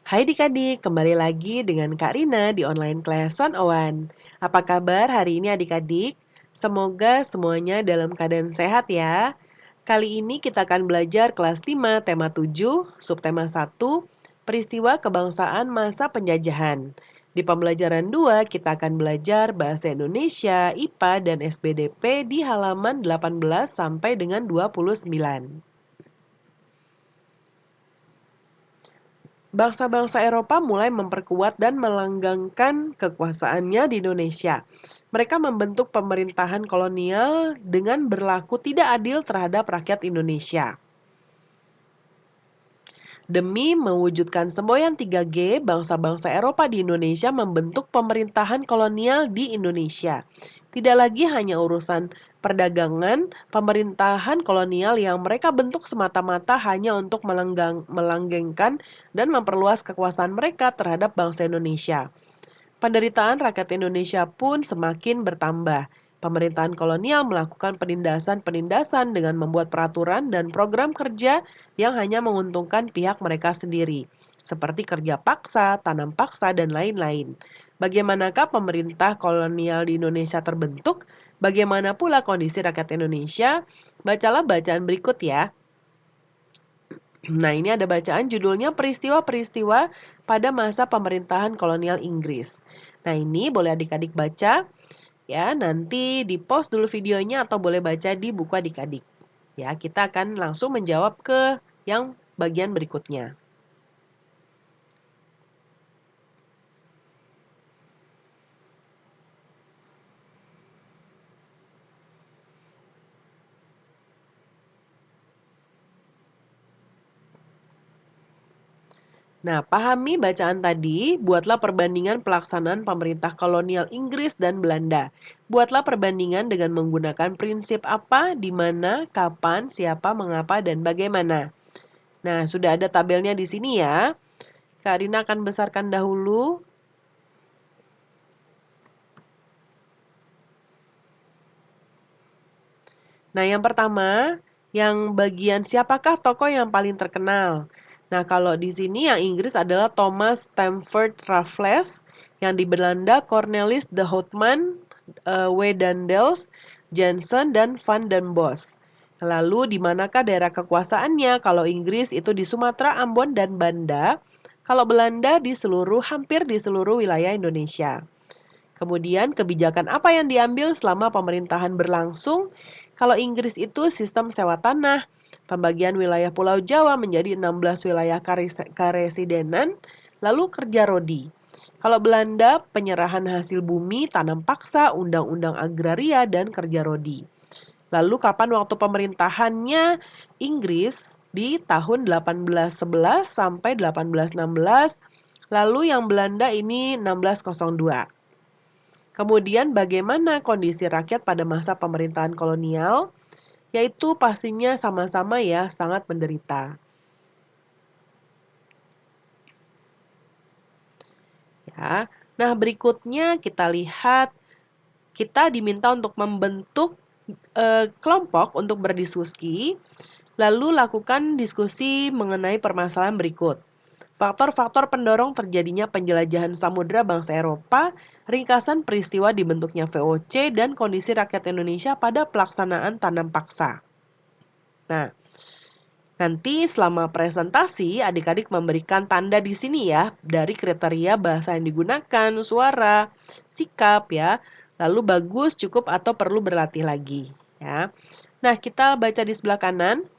Hai adik-adik, kembali lagi dengan Kak Rina di online class 101. Apa kabar hari ini adik-adik? Semoga semuanya dalam keadaan sehat ya. Kali ini kita akan belajar kelas 5, tema 7, subtema 1, peristiwa kebangsaan masa penjajahan. Di pembelajaran 2, kita akan belajar bahasa Indonesia, IPA, dan SBDP di halaman 18 sampai dengan 29. Bangsa-bangsa Eropa mulai memperkuat dan melanggengkan kekuasaannya di Indonesia. Mereka membentuk pemerintahan kolonial dengan berlaku tidak adil terhadap rakyat Indonesia. Demi mewujudkan semboyan 3G, bangsa-bangsa Eropa di Indonesia membentuk pemerintahan kolonial di Indonesia. Tidak lagi hanya urusan perdagangan, pemerintahan kolonial yang mereka bentuk semata-mata hanya untuk melanggengkan dan memperluas kekuasaan mereka terhadap bangsa Indonesia. Penderitaan rakyat Indonesia pun semakin bertambah. Pemerintahan kolonial melakukan penindasan-penindasan dengan membuat peraturan dan program kerja yang hanya menguntungkan pihak mereka sendiri, seperti kerja paksa, tanam paksa, dan lain-lain. Bagaimanakah pemerintah kolonial di Indonesia terbentuk? Bagaimana pula kondisi rakyat Indonesia? Bacalah bacaan berikut ya. Nah, ini ada bacaan judulnya Peristiwa-peristiwa pada masa pemerintahan kolonial Inggris. Nah, ini boleh adik-adik baca ya, nanti di-pause dulu videonya atau boleh baca di buku adik-adik. Ya, kita akan langsung menjawab ke yang bagian berikutnya. Nah, pahami bacaan tadi, buatlah perbandingan pelaksanaan pemerintah kolonial Inggris dan Belanda. Buatlah perbandingan dengan menggunakan prinsip apa, di mana, kapan, siapa, mengapa, dan bagaimana. Nah, sudah ada tabelnya di sini ya. Kak Rina akan besarkan dahulu. Nah, yang pertama, yang bagian siapakah tokoh yang paling terkenal? Nah, kalau di sini yang Inggris adalah Thomas Stamford Raffles, yang di Belanda Cornelis de Houtman, Wedandels, Jansen, dan Van den Bosch. Lalu di manakah daerah kekuasaannya? Kalau Inggris itu di Sumatera, Ambon, dan Banda. Kalau Belanda hampir di seluruh wilayah Indonesia. Kemudian kebijakan apa yang diambil selama pemerintahan berlangsung? Kalau Inggris itu sistem sewa tanah, pembagian wilayah Pulau Jawa menjadi 16 wilayah karesidenan, lalu kerja rodi. Kalau Belanda, penyerahan hasil bumi, tanam paksa, undang-undang agraria, dan kerja rodi. Lalu kapan waktu pemerintahannya Inggris? Di tahun 1811 sampai 1816, lalu yang Belanda ini 1602. Kemudian bagaimana kondisi rakyat pada masa pemerintahan kolonial? Yaitu pastinya sama-sama ya sangat menderita. Ya. Nah, berikutnya kita lihat kita diminta untuk membentuk kelompok untuk berdiskusi, lalu lakukan diskusi mengenai permasalahan berikut. Faktor-faktor pendorong terjadinya penjelajahan samudera bangsa Eropa, ringkasan peristiwa dibentuknya VOC, dan kondisi rakyat Indonesia pada pelaksanaan tanam paksa. Nah, nanti selama presentasi adik-adik memberikan tanda di sini ya, dari kriteria bahasa yang digunakan, suara, sikap ya, lalu bagus, cukup, atau perlu berlatih lagi ya. Nah, kita baca di sebelah kanan.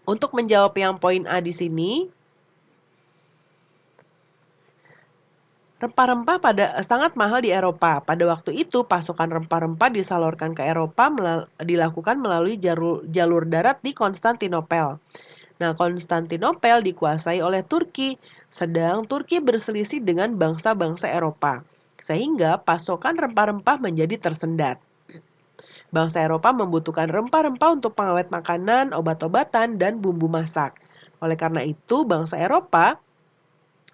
Untuk menjawab yang poin A di sini, rempah-rempah sangat mahal di Eropa. Pada waktu itu, pasokan rempah-rempah disalurkan ke Eropa dilakukan melalui jalur darat di Konstantinopel. Nah, Konstantinopel dikuasai oleh Turki, sedang Turki berselisih dengan bangsa-bangsa Eropa, sehingga pasokan rempah-rempah menjadi tersendat. Bangsa Eropa membutuhkan rempah-rempah untuk pengawet makanan, obat-obatan, dan bumbu masak. Oleh karena itu, bangsa Eropa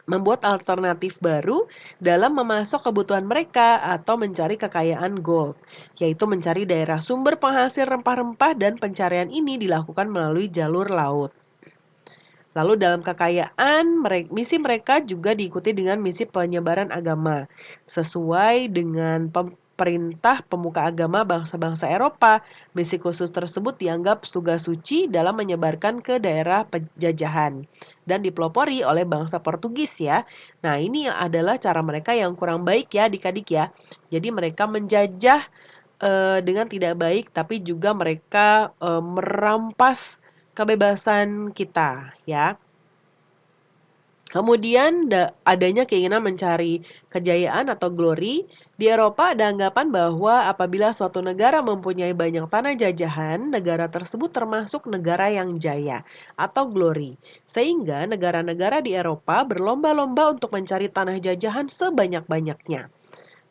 membuat alternatif baru dalam memasok kebutuhan mereka atau mencari kekayaan gold, yaitu mencari daerah sumber penghasil rempah-rempah, dan pencarian ini dilakukan melalui jalur laut. Lalu dalam kekayaan, misi mereka juga diikuti dengan misi penyebaran agama. Sesuai dengan perintah pemuka agama bangsa-bangsa Eropa, misi khusus tersebut dianggap tugas suci dalam menyebarkan ke daerah penjajahan dan dipelopori oleh bangsa Portugis ya. Nah, ini adalah cara mereka yang kurang baik ya adik-adik ya. Jadi mereka menjajah dengan tidak baik, tapi juga mereka merampas kebebasan kita ya. Kemudian adanya keinginan mencari kejayaan atau glory. Di Eropa ada anggapan bahwa apabila suatu negara mempunyai banyak tanah jajahan, negara tersebut termasuk negara yang jaya atau glory. Sehingga negara-negara di Eropa berlomba-lomba untuk mencari tanah jajahan sebanyak-banyaknya.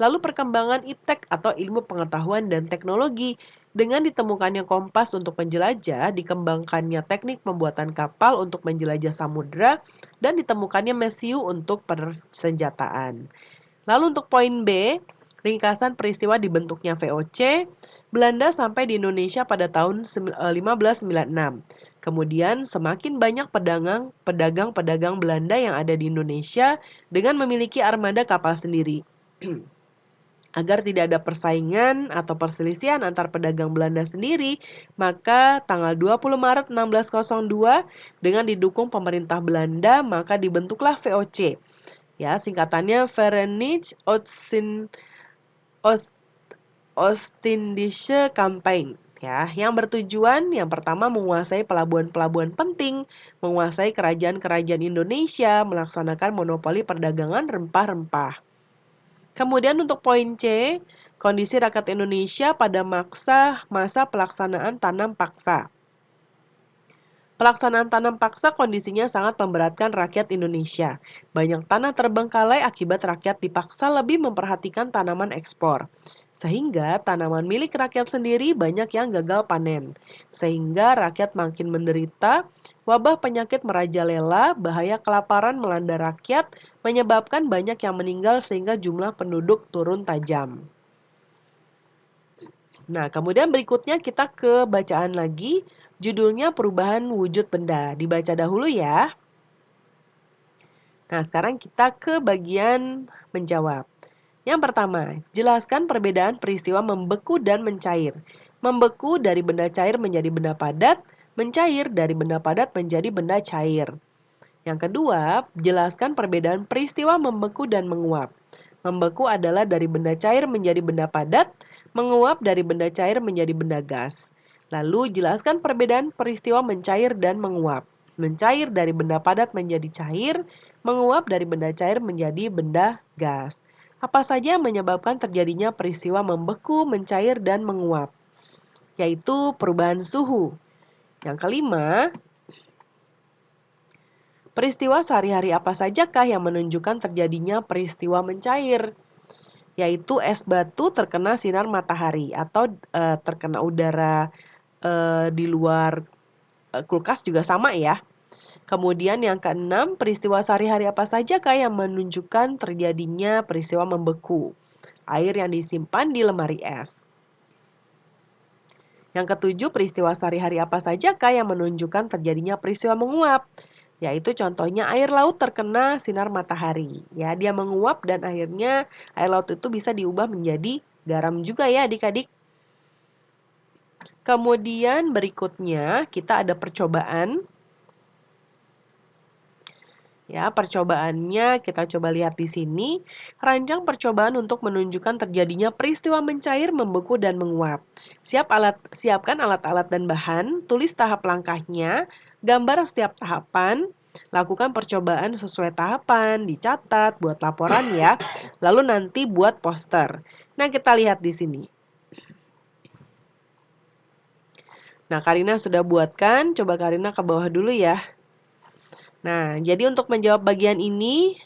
Lalu perkembangan iptek atau ilmu pengetahuan dan teknologi. Dengan ditemukannya kompas untuk menjelajah, dikembangkannya teknik pembuatan kapal untuk menjelajah samudera, dan ditemukannya mesiu untuk persenjataan. Lalu untuk poin B, ringkasan peristiwa dibentuknya VOC, Belanda sampai di Indonesia pada tahun 1596. Kemudian semakin banyak pedagang-pedagang Belanda yang ada di Indonesia dengan memiliki armada kapal sendiri. Agar tidak ada persaingan atau perselisihan antar pedagang Belanda sendiri, maka tanggal 20 Maret 1602 dengan didukung pemerintah Belanda, maka dibentuklah VOC. Ya, singkatannya Verenigde Ostindische Campaign. Ya, yang bertujuan yang pertama menguasai pelabuhan-pelabuhan penting, menguasai kerajaan-kerajaan Indonesia, melaksanakan monopoli perdagangan rempah-rempah. Kemudian untuk poin C, kondisi rakyat Indonesia pada masa pelaksanaan tanam paksa. Pelaksanaan tanam paksa kondisinya sangat memberatkan rakyat Indonesia. Banyak tanah terbengkalai akibat rakyat dipaksa lebih memperhatikan tanaman ekspor. Sehingga tanaman milik rakyat sendiri banyak yang gagal panen. Sehingga rakyat makin menderita, wabah penyakit merajalela, bahaya kelaparan melanda rakyat, menyebabkan banyak yang meninggal sehingga jumlah penduduk turun tajam. Nah, kemudian berikutnya kita ke bacaan lagi. Judulnya perubahan wujud benda. Dibaca dahulu ya. Nah, sekarang kita ke bagian menjawab. Yang pertama, jelaskan perbedaan peristiwa membeku dan mencair. Membeku dari benda cair menjadi benda padat, mencair dari benda padat menjadi benda cair. Yang kedua, jelaskan perbedaan peristiwa membeku dan menguap. Membeku adalah dari benda cair menjadi benda padat, menguap dari benda cair menjadi benda gas. Lalu jelaskan perbedaan peristiwa mencair dan menguap. Mencair dari benda padat menjadi cair, menguap dari benda cair menjadi benda gas. Apa saja yang menyebabkan terjadinya peristiwa membeku, mencair, dan menguap? Yaitu perubahan suhu. Yang kelima, peristiwa sehari-hari apa sajakah yang menunjukkan terjadinya peristiwa mencair? Yaitu es batu terkena sinar matahari atau terkena udara di luar kulkas juga sama ya. Kemudian yang keenam, peristiwa sehari-hari apa sajakah yang menunjukkan terjadinya peristiwa membeku? Air yang disimpan di lemari es. Yang ketujuh, peristiwa sehari-hari apa sajakah yang menunjukkan terjadinya peristiwa menguap? Yaitu contohnya air laut terkena sinar matahari. Ya, dia menguap dan akhirnya air laut itu bisa diubah menjadi garam juga ya adik-adik. Kemudian berikutnya kita ada percobaan. Ya, percobaannya kita coba lihat di sini. Rancang percobaan untuk menunjukkan terjadinya peristiwa mencair, membeku, dan menguap. Siapkan alat-alat dan bahan, tulis tahap langkahnya, gambar setiap tahapan, lakukan percobaan sesuai tahapan, dicatat, buat laporan ya. Lalu nanti buat poster. Nah, kita lihat di sini. Nah, Karina sudah buatkan, coba Karina ke bawah dulu ya. Nah, jadi untuk menjawab bagian ini,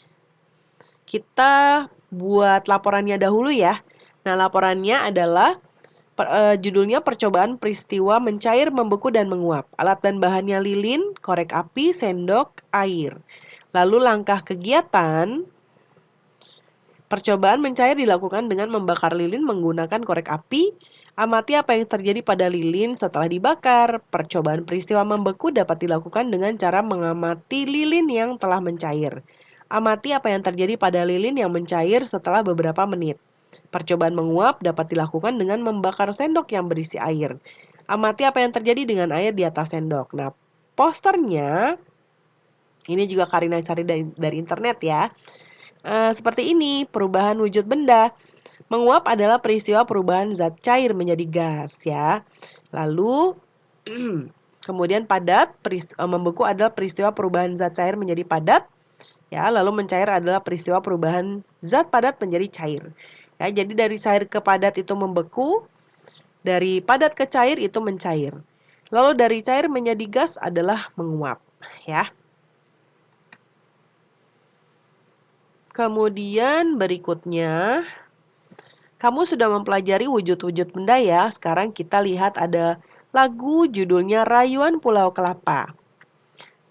kita buat laporannya dahulu ya. Nah, laporannya adalah judulnya percobaan peristiwa mencair, membeku, dan menguap. Alat dan bahannya lilin, korek api, sendok, air. Lalu langkah kegiatan, percobaan mencair dilakukan dengan membakar lilin menggunakan korek api. Amati apa yang terjadi pada lilin setelah dibakar. Percobaan peristiwa membeku dapat dilakukan dengan cara mengamati lilin yang telah mencair. Amati apa yang terjadi pada lilin yang mencair setelah beberapa menit. Percobaan menguap dapat dilakukan dengan membakar sendok yang berisi air. Amati apa yang terjadi dengan air di atas sendok. Nah, posternya ini juga Karina cari dari internet ya. Seperti ini, perubahan wujud benda. Menguap adalah peristiwa perubahan zat cair menjadi gas ya. Lalu kemudian membeku adalah peristiwa perubahan zat cair menjadi padat ya. Lalu mencair adalah peristiwa perubahan zat padat menjadi cair. Ya, jadi dari cair ke padat itu membeku, dari padat ke cair itu mencair. Lalu dari cair menjadi gas adalah menguap ya. Kemudian berikutnya kamu sudah mempelajari wujud-wujud benda ya. Sekarang kita lihat ada lagu judulnya Rayuan Pulau Kelapa.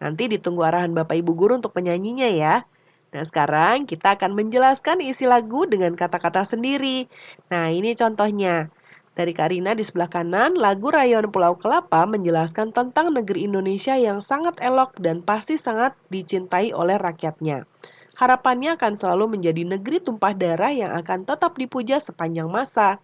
Nanti ditunggu arahan Bapak Ibu guru untuk penyanyinya ya. Nah, sekarang kita akan menjelaskan isi lagu dengan kata-kata sendiri. Nah, ini contohnya. Dari Karina di sebelah kanan, lagu Rayuan Pulau Kelapa menjelaskan tentang negeri Indonesia yang sangat elok dan pasti sangat dicintai oleh rakyatnya. Harapannya akan selalu menjadi negeri tumpah darah yang akan tetap dipuja sepanjang masa.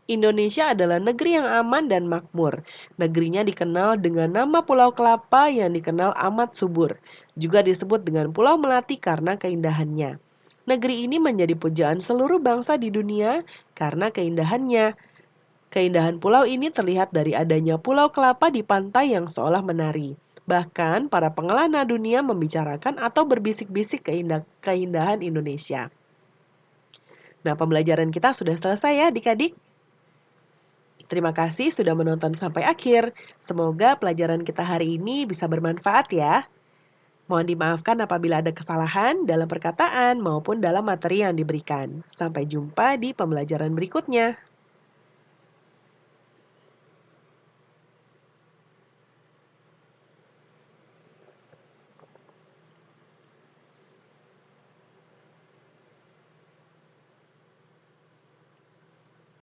Indonesia adalah negeri yang aman dan makmur. Negerinya dikenal dengan nama Pulau Kelapa yang dikenal amat subur. Juga disebut dengan Pulau Melati karena keindahannya. Negeri ini menjadi pujaan seluruh bangsa di dunia karena keindahannya. Keindahan pulau ini terlihat dari adanya pulau kelapa di pantai yang seolah menari. Bahkan para pengelana dunia membicarakan atau berbisik-bisik keindahan Indonesia. Nah, pembelajaran kita sudah selesai ya adik-adik. Terima kasih sudah menonton sampai akhir. Semoga pelajaran kita hari ini bisa bermanfaat ya. Mohon dimaafkan apabila ada kesalahan dalam perkataan maupun dalam materi yang diberikan. Sampai jumpa di pembelajaran berikutnya.